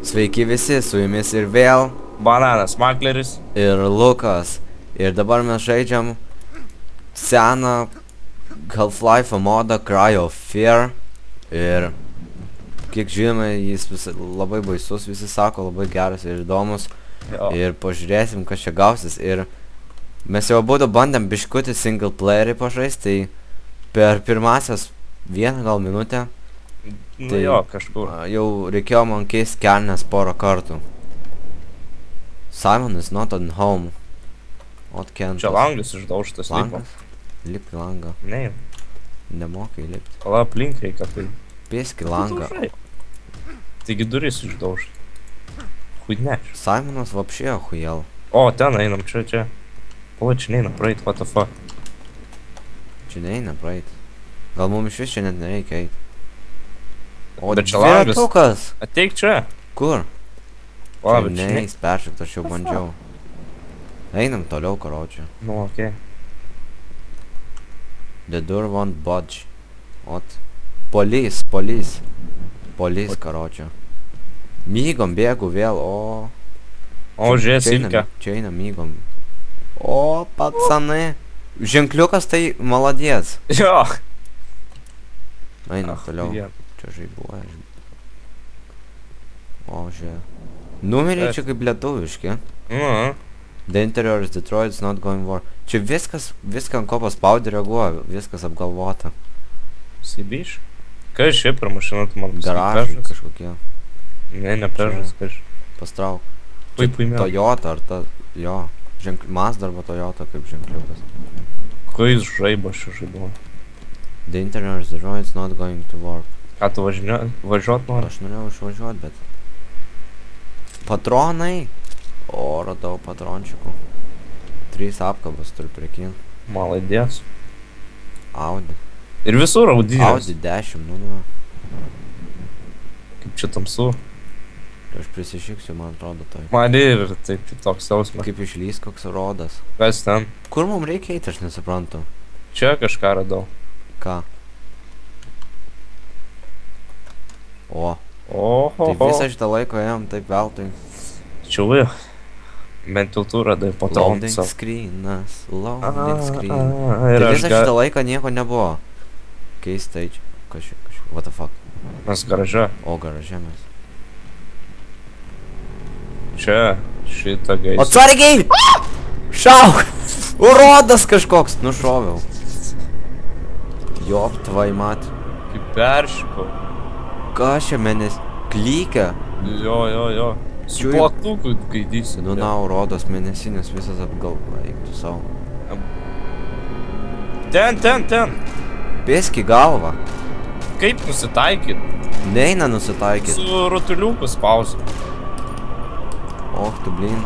Sveiki visi, su jumis ir vėl Bananas Makleris ir Lukas. Ir dabar mes žaidžiam seną Half-Life modą Cry of Fear. Ir kiek žinome, jis labai baisus, visi sako, labai geras ir įdomus. Jo. Ir pažiūrėsim, kas čia gausis. Ir mes jau abudu bandėm biškutį single playerį pažaisti, tai per pirmasias vieną gal minutę Nu jo, kažkur. jau reikėjo man keisti kelnes porą kartų. Simon is not at home. Čia langas išdaužtas liko. Langas? Lip į langą. Ne, Nemokai lipti. pala aplink reikia tai. Pieski langą. Taigi duris išdaužt. Huidneč. Simonas vapšėjo hujel. O, ten einam, čia. Pala, čia neina praeit, what the fuck. Čia neina praeit. Gal mums iš vis čia net nereikia eit. O Bet čia langas. dviratukas! Ateik čia. Kur? Pala, Čia bet čia ne. neis peršakt, aš jau bandžiau. Einam toliau, karočią. Nu, okei. The door won't budge. Ot. Police, karočią. Mygom bėgu vėl, o... O, žiūrės, Čia einam- Ilke. Čia einam mygom. O, pacanai. Ženkliukas tai maladies. Jo. Einam toliau. Jie. Čia žaibuoja. O, žiūrė. Numeriai čia kaip lietuviški. Nu, The interior is Detroit, it's not going war. Čia viską ant ko paspaudė reaguoja, viskas apgalvota. Sibiš. Kas šiaip per mašiną tu man Garažai kažkokie. Ne prežas, kas. Pastrauk. Pui mėl. Toyota ar ta... Jo. Mazda arba Toyota kaip ženkliukas. Ko jis žaibo šio žaibo? The interior is Detroit, it's not going to work. Ką tu važiuot nori? Aš norėjau išvažiuot, bet... Patronai! O, radau patrončikų. 3 apkabas turiu prekin. Maladės. Audi. Ir visur audinės. Audi 10, nu. Kaip čia tamsu. Aš prisišiksiu, man atrodo, tai. Man ir tai toks jausmas. Kaip išlys koks rodas. Kas ten? Kur mums reikia eiti, aš nesuprantu. Čia kažką radau. Ką? O, Oho. tai visą šitą laiką ėjom taip veltui. Čiuvi. Bent jau tu radai po to. Loading screenas, loading screen. Ir Tai aš visą šitą laiką nieko nebuvo. Keistai čia. Kažkaip. What the fuck? Mes garaže. O, garaže mes. Čia. Šitą gaisą. Atsargiai! Šauk! Urodas kažkoks! Nušoviau. Jop, tvai mat. Kaip peršiko. Ką čia menis? Klykia? Jo. Su Čiui. plaktuku gaidysi. Nu, na, urodas mėnesinis visas apgalva. Eiktų savo. Ten. Pėski galvą. Kaip nusitaikyt? Neina nusitaikyt. Su rutuliuku spausiu. Och, tu blin.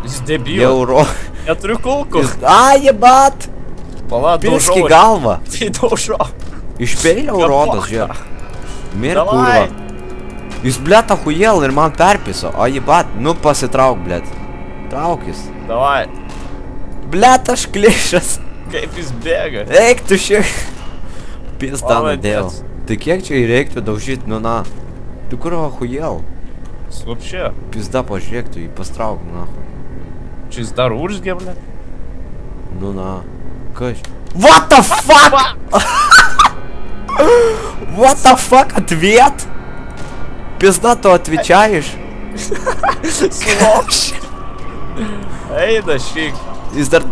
Jis debil. Jau uro... Neturiu kulkų. Ai, jebat! Pala, Pėski daužau. galvą. Tai daužau. Išpeilė urodas, žiūrėk. Mir Davai. kurva. Jūs blėt ahujel ir man perpiso. O jebat, nu pasitrauk, blėt. Traukis. Davai. Blėt, aš klišas. Kaip jis bėga. Eik tu šiek. Pizda Maladėc. nadėl. Tai kiek čia reiktų daužyt, nu na. Tu kur ahujel? Slapšė. Pizda pažiūrėk, tu jį pastrauk, na. Čia jis dar užgė, ble. Nu na. Kas? What the fuck? What the fuck, atviet? Pizda, tu atvičiajiš? Slapšė. Eina šik. Jis dar...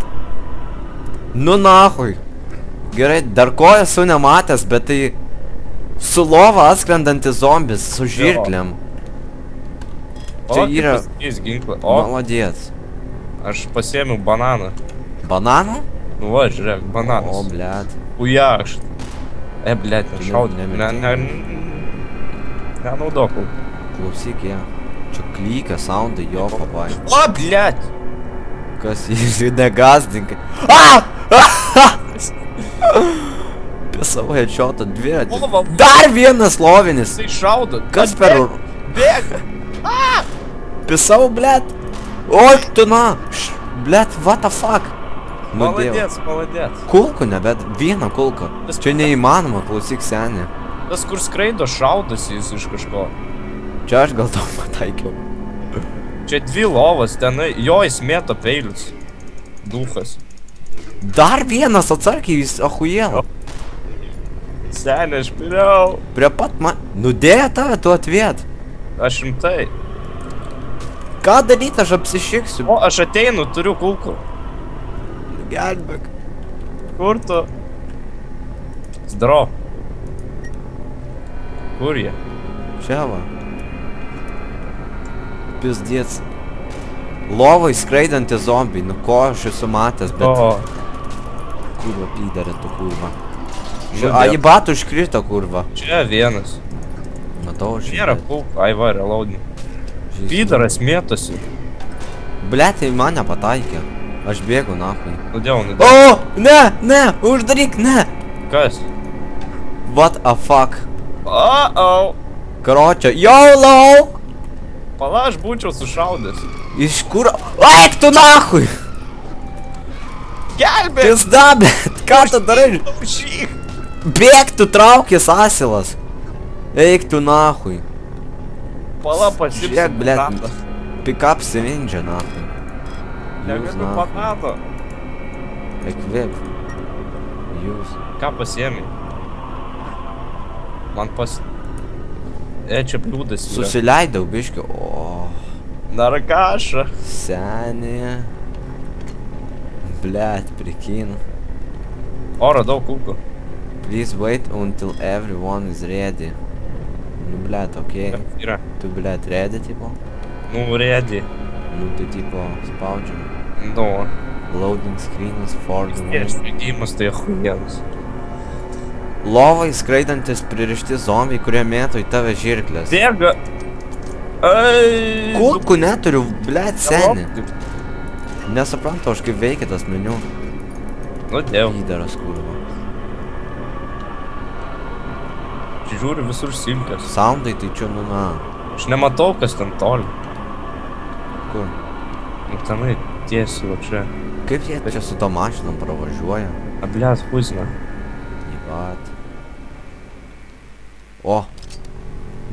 Nu nahui. Gerai, dar ko esu nematęs, bet tai... Su lova atskrendantis zombis, su žirklėm. Čia yra... Jis ginklą. O, Maladėts. aš pasiėmiau bananą. Bananą? Nu va, žiūrėk, O, bananas. blėt. Ujakšt. Blėt, nešaudė. nemetink. Nenaudok. Klausyk, ją. Čia klykia soundai jo papai. O, blėt. Kas jis negazdink. Apie savo headshotą dviratį. O, va. Dar vienas lovinis. Jisai šaudo. Kas per... Bėga. Pisau, blėt. Oi, tu na. Blėt, what the fuck. Nu, Dieve. Maladėc. Kulkų nebet, vieną kulką. Čia neįmanoma, klausyk senė. Tas, kur skraido, šaudosi jis iš kažko. Čia aš gal tau pataikiau. Čia dvi lovas, tenai, jo jis mėto peilius. Duchas. Dar vienas atsargiai, jis ahujėl. Senė, aš piriau. Prie pat man... Nudėję tave tu atviet. Aš rimtai. Ką daryti, aš apsišiksiu. O, aš ateinu, turiu kulkų. Gelbėk. Kur tu? Zdro. Kur jie? Čia va. Pizdėts. Lovai skraidantys zombiai, nu ko aš esu matęs, bet... O, Kurva, pydarė tu kurva. Nu, A, į batų užkrito kurva. čia vienas. Matau, aš... Nėra kulkų, ai va, reloading. Pydaras mėtosi. Blet, tai mane pataikė. Aš bėgu, nahui. Nudėjau. O, ne, uždaryk, ne. Kas? What a fuck. O. Karočio, YOLO! Pala, aš būčiau sušaudęs. Iš kur... Eik tu nahui! Gelbėk! Pizda, bet ką tu darai? Šyk! Bėk tu traukis asilas. Eik tu nahui. Pala, pasipsiu. Žiūrėk, blet. Pick up syringe, nahui. Negaliu panato. Equip. Jūs. Ką pasiemi? Man čia bliūdas yra. Susileidau biškiu. O, Narkaša. senė. Blet, prikinu. O, radau kulkų. Please wait until everyone is ready. Nu, blet, okei. Yra. Tu, blet, ready, tipo? Nu, ready. Nu, tai, tipo, spaudžiam. Nu. Loading screenas for the Ir room. sprendimas tai achujienas. Lovai skraidantis pririšti zombiai, kurie mėto į tave žirklės. Bėga. Ai. Kulkų neturiu, blet, senė. Nesuprantu, aš kaip veikia tas meniu. Nu, dėl. Įdaras, kurva. Žiūriu visur silkės. Soundai tai čia, nu, na. Aš nematau, kas ten toli. Kur? Nu, tenai tiesiai, va čia. Kaip jie čia su to mašinom pravažiuoja? Ablės pusina. Vat. O.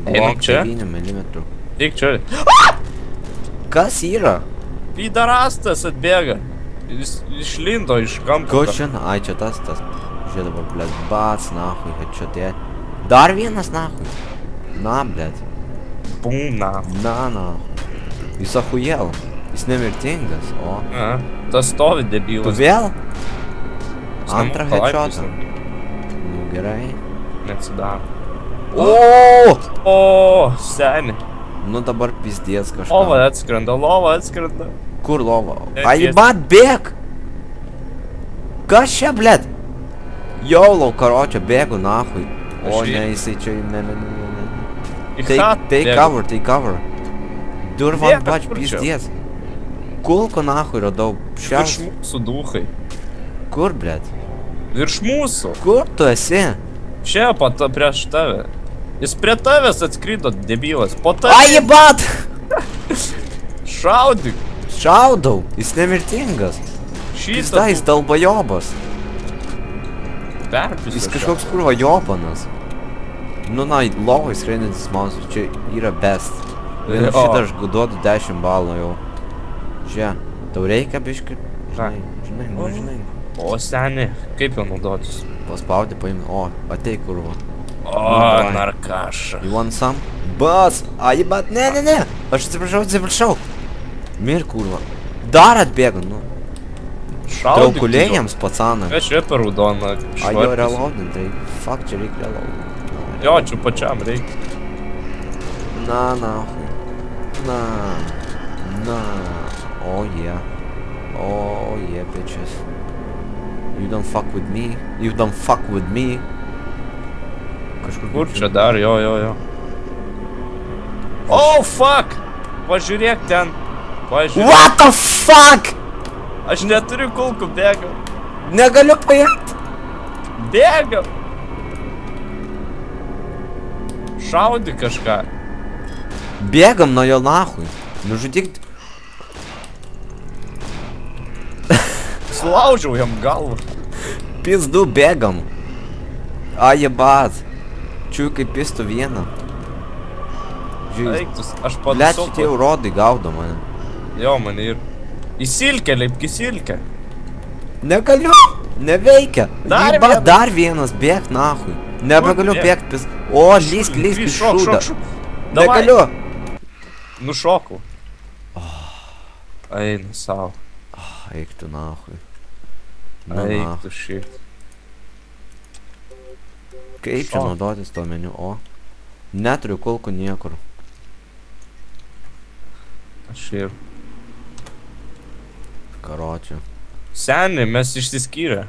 Einam Blok čia? 9 mm. Eik čia. Kas yra? Pydarastas atbėga. Jis išlindo iš kampo. Ko čia? Ai, čia tas. Žiūrėk dabar, blet, bats, nahui, headshotė. Dar vienas, nahui. Na, blet. Būna. Na. Jis ahujėl. Jis nemirtingas, o. Tas stovi Tu debilas. vėl? Jis Antrą nemoka headshotą. laiptis. Nu, gerai. Neatsidaro. O! O, seni. Nu, dabar pizdės kažką. Lova atskrenda. Kur lova? Bėk, Ai, bat, bėk! Kas čia, blet? Jaulau, karočio, bėgu, nahui. O, Aš ne, jisai čia, ne. Į chatą Take bėga. cover. Durvan, Bėk, bač, kur čia? pizdės. Kulko, nahui, radau. Virš Šias. mūsų duchai. Kur, blet? Virš mūsų. Kur tu esi? Čia pato prieš tave. Jis prie tavęs atskrido, debilas. Po Ai, tavęs. bat! Šaudyk. Šaudau, jis nemirtingas. Pizda, jis dalbajobas. Perpis. Jis kažkoks kurva jopanas. Nu, na, lovai skraidantis monstras, čia yra best. Vien O. šitą aš duodu 10 balų jau. Žiūrėk, tau reikia biškį? Žinai. O, seni, kaip jau naudotis? Paspaudi, paimti. O, ateik kurva. O, davai. narkaša. You want some? Bas! Ai, bat, ne. Aš atsiprašau. Mir kurva. Dar atbėga, nu. Šaudyk. Traukulėjams, pacanai. Aš čia per raudoną Ai, jo švarkas. reloadint, tai fuck, čia reikia reloadint. Jo, čia pačiam reikia. Na. Oh yeah, bitches. You don't fuck with me. Kažkur Kur čia dar, jo. Oh, fuck! Pažiūrėk ten. Pažiūrėk. What the fuck? Aš neturiu kulkų, bėgam. Negaliu paimti. Bėgam. Šaudyk kažką. Bėgam nuo jo nahui. Nužudyk. Sulaužiau jam galvą. Pizdu bėgam. Ai, jebat. Čiū kaip pistų vieną. Eiktus, aš Blet, padusau. šitie urodai gaudo mane. Jo, mane ir. Įsilkė, leipk įsilkė. Negaliu, neveikia. Dar Jeba, vienas. dar vienas, bėk nahui. Nebegaliu Kur bėgt pis. O, lysk į Šok, šūdą. šok, šok. Davai. Negaliu. Nušokau. Eina savo. Eik tu nahui. Na, Eik tu šit. kaip čia Šok. naudotis to meniu? O. Neturiu kulkų niekur. Aš ir. Karočią. Seni, mes išsiskyrę.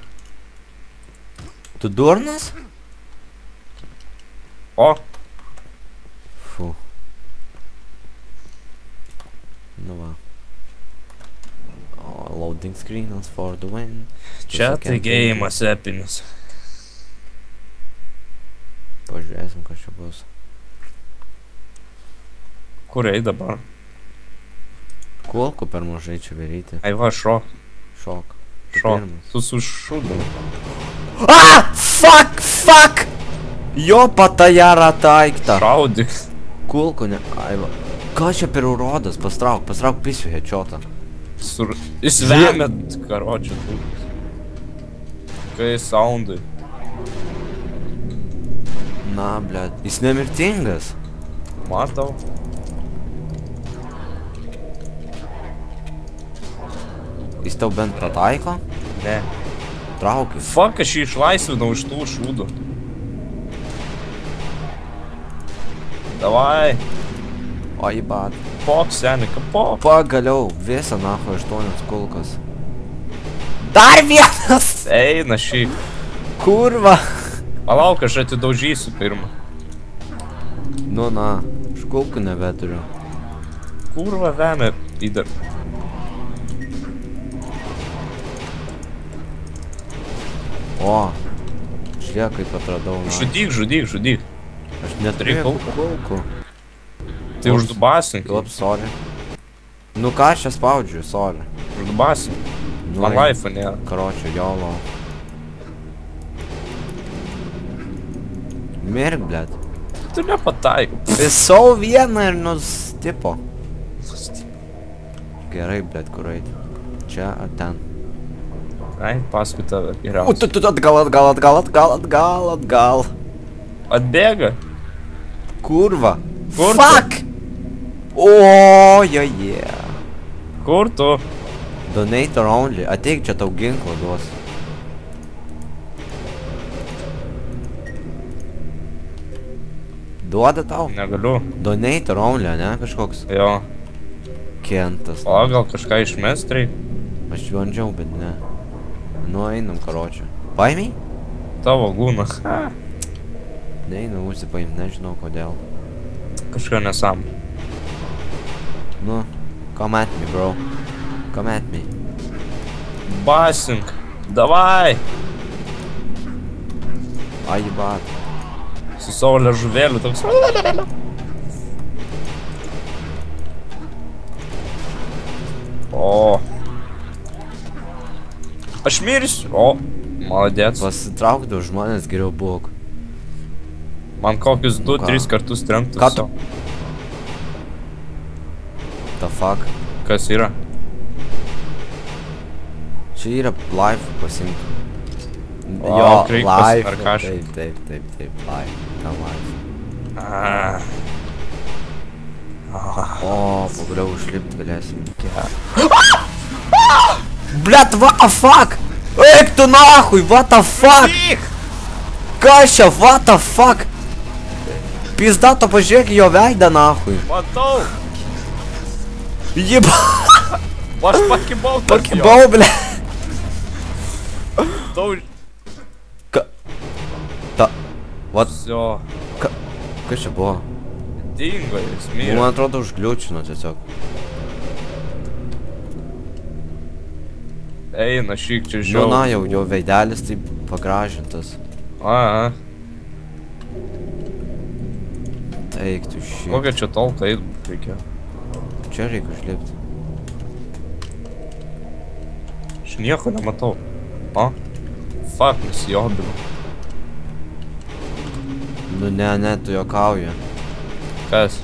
Tu durnas? O, Fu. Nu va. O, loading screenas for the win. čia Visokie tai gėjimas epinis. Pažiūrėsim, kas čia bus. Kur ei dabar? Kulkų per mažai čia varyti. Ai va, šok. Šok. Tu Šok. pirmas. Tu sušūdai. Ah! Fuck! Fuck! Jo patajara taikta. Šaudyk. Kulkų ne... Ai va. Ką čia per urodas? Pastrauk pisiu headshotą. Jis vemėt karočią. Kai soundai. Na, blet. Jis nemirtingas. Matau. Jis tau bent pataiko? Ne. Traukis. Fuck, aš jį išlaisvinau iš tų šūdų. Davai. O į bat. Pop, seni, kapop. Pagaliau. Visą nacho 8 kulkas. Dar vienas! Eina šį. Kurva. Palauk, aš atidaužysiu pirmą. Nu, na. Škulkų nebeturiu. Kurva vemė įdar. O. Žiūrėk, kaip atradau. Na. Žudyk, žudyk, žudyk. Aš neturiu kulkų? kulkų. Tai uždubasink. Lop, sorry. Nu ką aš čia spaudžiu, sorry. Uždubasink. Nu, Man laifą nėra. Karočią, jolo. Mirk, blet. Tu nepataikai. Visau vieną ir nustipo. Gerai, blet, kur eit. Čia ar ten? Ai, paskui tave geriausia. Atgal. Atbėga. Kurva. Kur tu? Fuck! O, joje. Kur tu? Donator only. Ateik, čia tau ginklą duos. Duoda tau? Negaliu. Donator only, ne? Kažkoks Jo. kentas. O gal kažką išmest reik? Aš bandžiau, bet ne. Nu, einam, karočią. Paimiai? Tavo gūna. Neinu užsipaim, nežinau kodėl. Kažką nesam. Nu, come at me, bro. Come at me. Basink. Davai. Ai, bat. Su savo liežuvėliu toks. O. Aš mirsiu. O. Maladėts. Pasitraukdavo žmonės geriau būk. Man kokius Nu 2-3 kartus trenktus. Ką tu? The fuck? Kas yra? Čia yra live pasink. O, kreiptas ar kažką. Taip, live. Ten live. Ah. O, pagaliau užlipti galėsim. Blet, what the fuck? Eik tu nahui, what the fuck? Kas čia, what the fuck? Pizdato, pažiūrėk į jo veidą nahui. Matau. Jiba. Aš pakibau. Pakibau, ble. Dauž. What? Jo. Kas čia buvo? Dingo jis, Nu, mirė. man atrodo užgliučino tiesiog. Eina šyk čia Nu, žiau. na, jau jo veidelis taip pagražintas. A. Eik tu šį. Kokia čia tolka eit reikia? Čia reikia užlipti. Aš nieko nematau. O? Fuck, nusijobinu. Nu, ne, tu juokauji. Kas?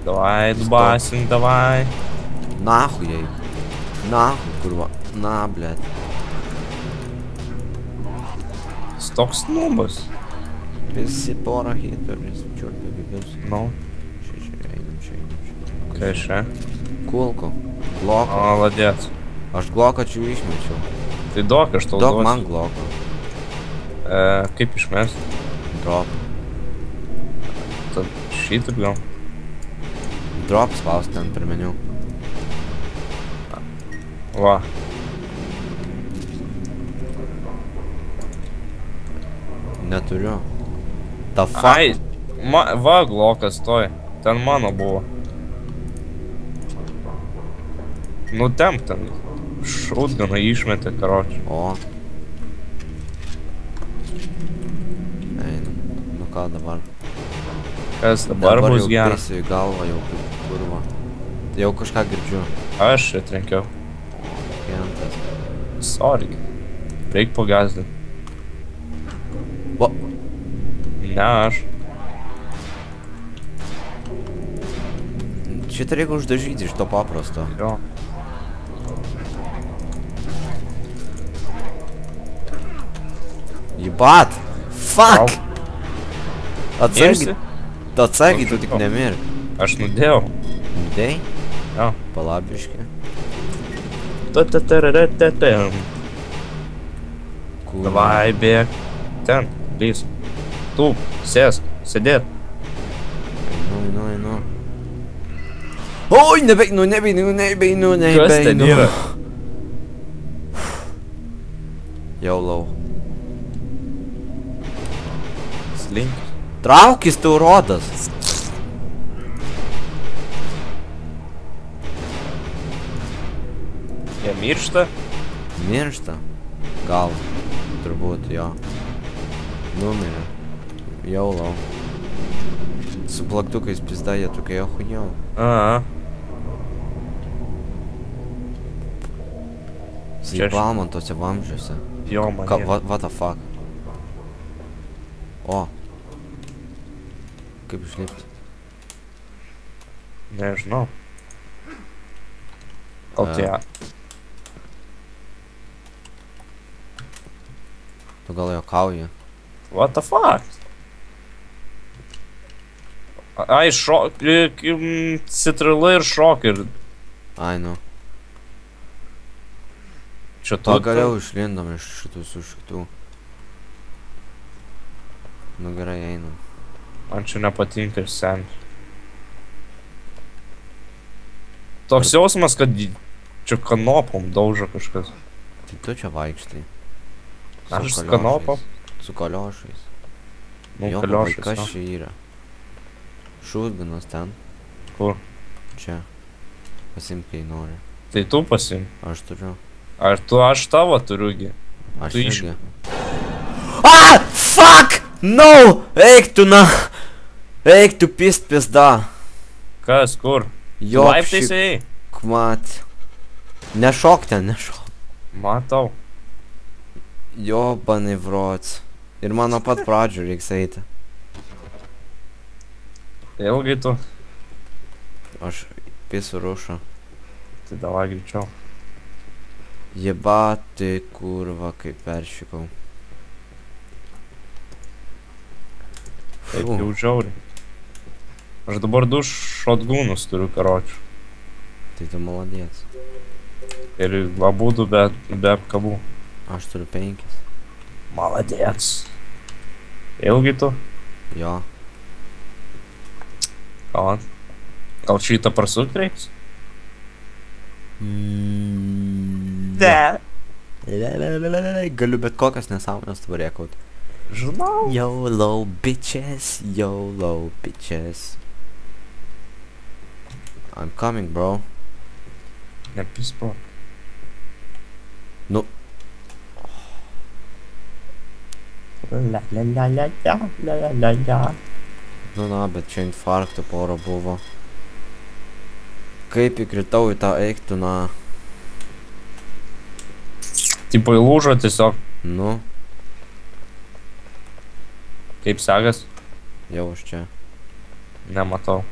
Davai, dubasink, davai. Nahu jai. Nahu, kurva. Na, blėt. Jis toks nubas. Visi porą hitų ir visi čiurpė gyvius. Nu, Čia, einam. kai šia. Kulko. Gloko. Maladėt. Aš gloko čia išmečiau. Tai duok aš tau Duok duosiu. man gloko. Kaip išmest? Drop. Tad šitą gal. Drop spaust ten per meniu. Va. Neturiu. The fuck? Ai, va glokas toj. Ten mano buvo. Nutemp ten. Šutganą išmetė, karoči. O. Einam. Nu ką dabar? Kas dabar bus jau geras? pėsiu į galvą jau kaip kurva. Tai jau kažką girdžiu. Aš čia trenkiau. Kentas. Sorry. Reik pagazdinti. O. Ne aš. Šitą reikia uždažyti iš to paprasto. Jo. Jibat! Fuck! Imsi? Atsargiai tu tik nemirk. Aš nudėjau. Dei? Jo. Palabiški. Ta-ta-ta-ra-ra-ta-tam. Kur? Davai, bėg. Ten, lys. Tu, sėsk, sėdėt. Einu. Oi, nebeinu. Kas ten yra? Jau lau. Slink. Traukis tu rodas. Jie miršta. Miršta. Gal. Turbūt jo. Numirė. Jau lau. Su plaktukais pizda jie tokie охуел. Aha. Zaibal man tose vamzdžiuose. Jo, man. What the fuck? O. Kaip išlipti? Nežinau. Kokie. Tu gal juokauji? What the fuck? Ai, šok... Citrila ir šok ir... Ai, nu. Čia tu... Pagaliau išlindom iš šitų su šitų. Nu gerai, einam. Man čia nepatinka ir senti. Toks jausmas, kad čia kanopom daužo kažkas. Tai tu čia vaikštai. Aš su kanopom? Su kaliošais. Nu, Jo, kaliošais, kas no. čia yra? Šūdganas ten. Kur? Čia. Pasimk, kai nori. Tai tu pasim. Aš turiu. Ar tu aš tavo turiugi? Aš Tu irgi. Ah! Fuck! No! Eik tu na! Eik tu pist pizda! Kas, kur? Jo, Laiptais ėjai? kmat. Nešok ten, nešok. Matau. Jo, banai vrots. Ir mano pat pradžių reiks eiti. Ilgai tu? Aš pisu rušą. Tai davai greičiau. Jebati kurva, kaip peršikau. Taip jau žiauriai. Aš dabar du šotgūnus turiu, karočių. Tai tu maladėts. Ir abudu be apkabų. Aš turiu 5. Maladėts. Ilgai tu? Jo. Gal šitą prasukt reiks? Galiu bet kokias nesąmonės dabar rėkaut. Žinau. YOLO bitches, YOLO bitches. I'm coming, bro. Nepispo. Nu. La la la la la la la la la. Nu, na, bet čia infarktų pora buvo. Kaip įkritau į tą eiktų, na. Tipo įlūžo tiesiog. Nu, Kaip segas? jau aš čia. Nematau.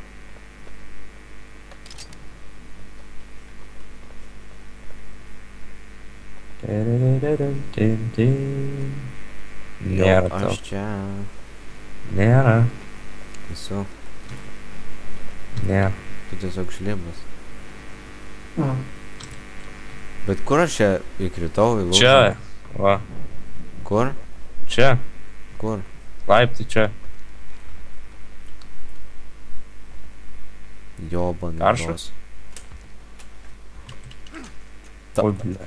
Nėra Jo, to. aš čia Nėra. esu. Nėra. Tu tiesiog šlibas. Bet kur aš čia įkritau į lūžą? Čia. Va. Kur? Čia. Kur? Laiptai čia. Joban. Karšas. Ta- Oi, bля.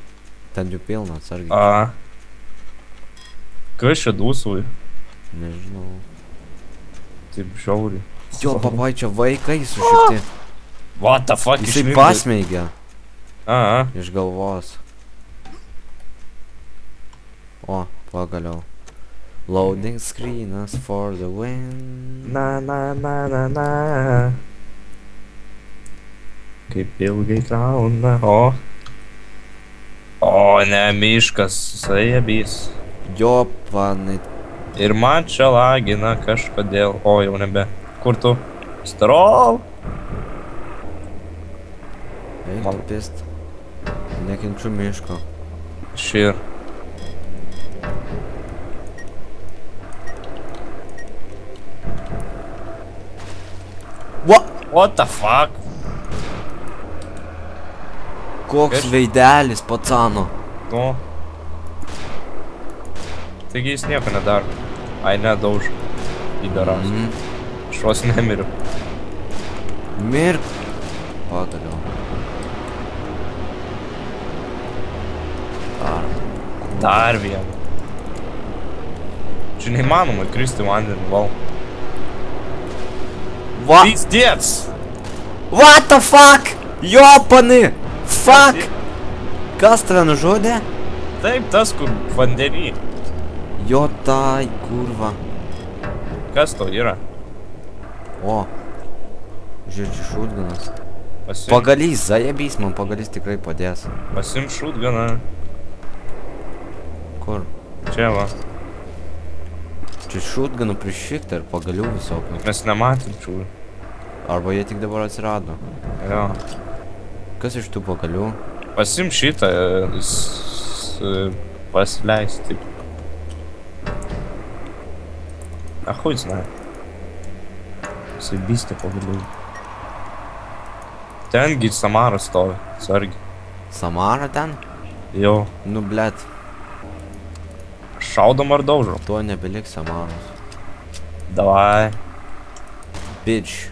Ten jų pilna, atsargiai. A. Kas čia dūsauja? Nežinau. Taip žiauriai. Jo, papai, čia vaikai sušikti. What the fuck? Jisai išlindai? pasmeigia A. iš galvos. O, pagaliau. Loading screenas for the win. Na, na, na, na, na. Kaip ilgai krauna. O, ne, miškas, sajebys. Jo, panai. Ir man čia lagina kažkodėl. O, jau nebe. Kur tu? Starol. Eik, tu pist. Nekenčiu miško. Šir. What the fuck? Koks Kas? veidelis, pacano. Nu. Taigi jis nieko nedaro. Ai, nedauž. Įdaras. Aš vos nemiriu. Mirk. Pagaliau. Dar vieną. Čia neįmanoma įkristi vandenį, val. Va? Pizdiec! What the fuck? Jo, panai. Fuck. Kas tave nužudė? Taip, tas, kur vandenį. Jo, tai, kurva. Kas to yra? O. Žiūrėk, šūtganas. Pasim, Pagalys, zajebys, man pagalys tikrai padės. pasim šūtganą. Kur? Čia va. Čia šūtganų prišikta ir pagalių visokių. Mes nematėm čiūrų. Arba jie tik dabar atsirado. Jo. Kas iš tų pagalių? Pasim šitą, pasileis, taip. A chuj znai. Įsibystė pagaliau. Tengi Samara stovi, sargi. Samara ten? Jo. Nu, blet, Šaudom ar daužom? tuo nebelik Samaros. Davai. Bitch.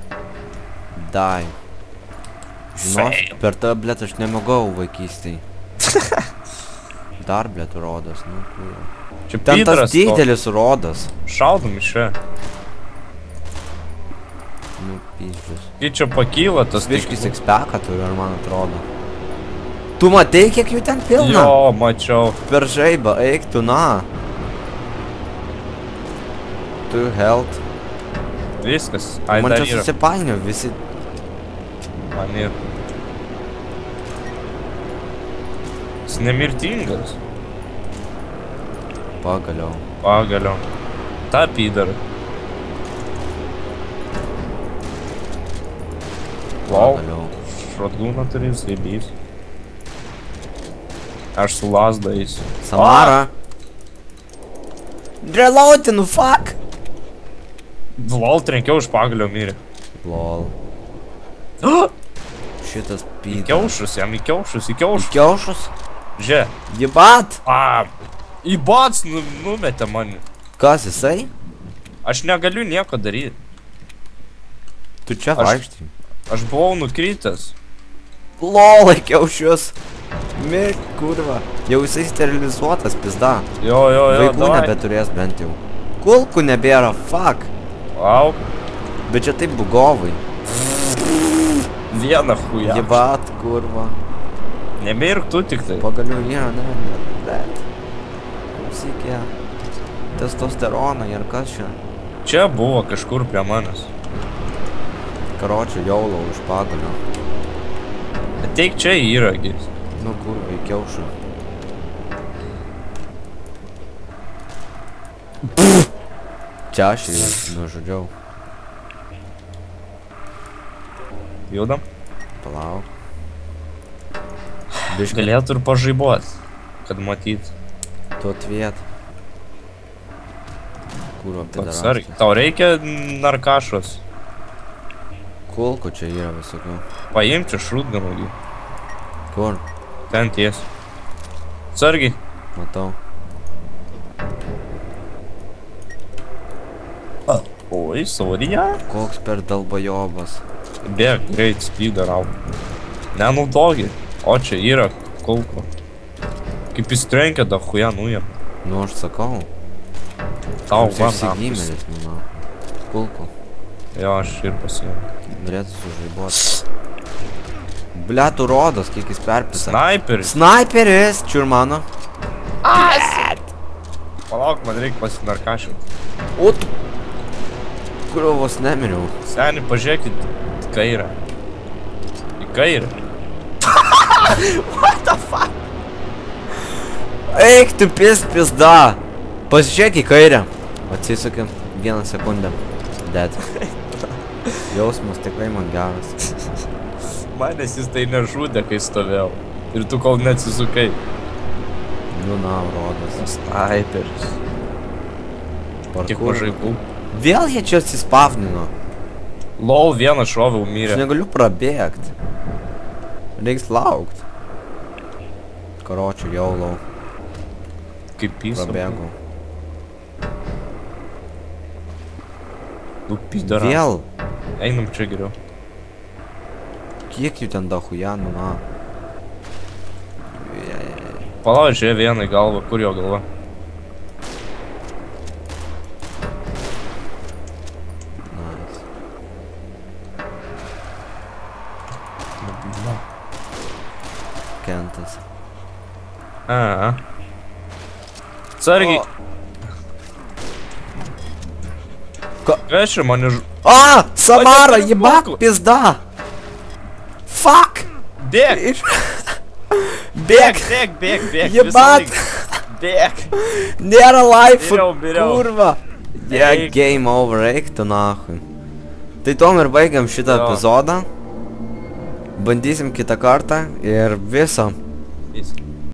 Die. Žinos, Fail. per tą, blet, aš nemogau vaikystėj. Dar, blet, rodas, nu, kurva. Čia Ten tas Pytaras stovi. didelis rodas. Šaudom iš čia. Nu, pyzdžius. Kai čia pakyla tas Biškis ekspeką turi, ar man atrodo. Tu matei, kiek jų ten pilna? Jo, mačiau. Per žaibą, eik tu, na. Tu health. Viskas. Ai, Man dar čia yra. susipainio visi. Man ir. Jis nemirtingas. Pagaliau. Pagaliau. Ta pydarą. Wow. Pagaliau. Šrotgūną turi slėbys. Aš su lasdais. Samara. Reloading, nu fuck. Lol, trenkiau iš pagalio mirė. Lol. Šitas pydas. Įkiaušus, jam įkiaušus, įkiaušus. Kiaušus? Že. Jibat. A, į bats numetė mane. Kas jisai? Aš negaliu nieko daryti. Tu čia Aš- vaikštai. Aš buvau nukrytęs. Lol, kiaušius. Mirk, kurva. Jau jisai sterilizuotas, pizda. Jo, Vaikų davai. nebeturės bent jau. Kulkų nebėra, fuck. Au, Bet čia taip bugovai. vieną chują. Jibat, kurva. Nemirk tu tik tai. Pagaliau yra, ne, bet. Klausyk, ją. Testosteroną ir kas čia? Čia buvo kažkur prie manęs. Karočią jaulau iš pagalio. Ateik čia yra, gis. Nu kurva, į kiaušų. Čia aš jį nužudžiau. Judam. Palauk. Biškai. Galėtų ir pažaibuot. kad matyt. Tu atviet. Kurva Atsargiai. pederastas. Tau reikia narkašos. Kulkų čia yra visokių. Paimti šrūtganų. Kur? Ten ties. Atsargiai. Matau. Oi, sorija. Koks per dalbajobas. Bėg, greit, spydą rau. Nenaudogi. O čia yra kulko. Kaip jis trenkia, da chuja nujem. Nu aš sakau. Tau Toks man išsigimėlis, manau. Kulkų. Jo, aš ir pasiėmu. Norėtų sužaibuoti. Blia, tu rodos, kiek jis perpisa. Sniperis. Sniperis! Čiurmano. Palauk, man reikia pasinarkašinti. O tu... Kurio vos nemiriau. Seni, pažiūrėkit kairę. Į kairę. What the fuck? Eik tu pizda! Pasižiūrėk į kairę. Atsisukim. 1 sekundę. Dead. Jausmas tikrai man geras. Manęs jis tai nežudė, kai stovėjau. Ir tu kol neatsisukai. Nu na, rodos. Sniperis. Kiek mažai kulkų. Vėl jie čia atsispavnino. Lol, vieną šoviau Aš mirė. negaliu prabėgt. Reiks laukt. Karočių jau lau. Kaip pysau. Prabėgau. Nu, pydara. Vėl. Einam čia geriau. Kiek jų ten dahuja, nu na. Palauk, žiūrė vieną į galvą. Kur jo galva? Nice. Kentas. Atsargiai. Ką? Aš ir mane A! Samara, Padėk, jebak, kulkų. pizda! Fuck! Bėg! Bėg! Bėg! Jebat! Bėg! Nėra life, Miriau. kurva! Ja, Eik. game over, eik tu nahui. Tai tom ir baigiam šitą Jo. epizodą. Bandysim kitą kartą ir viso. Peace.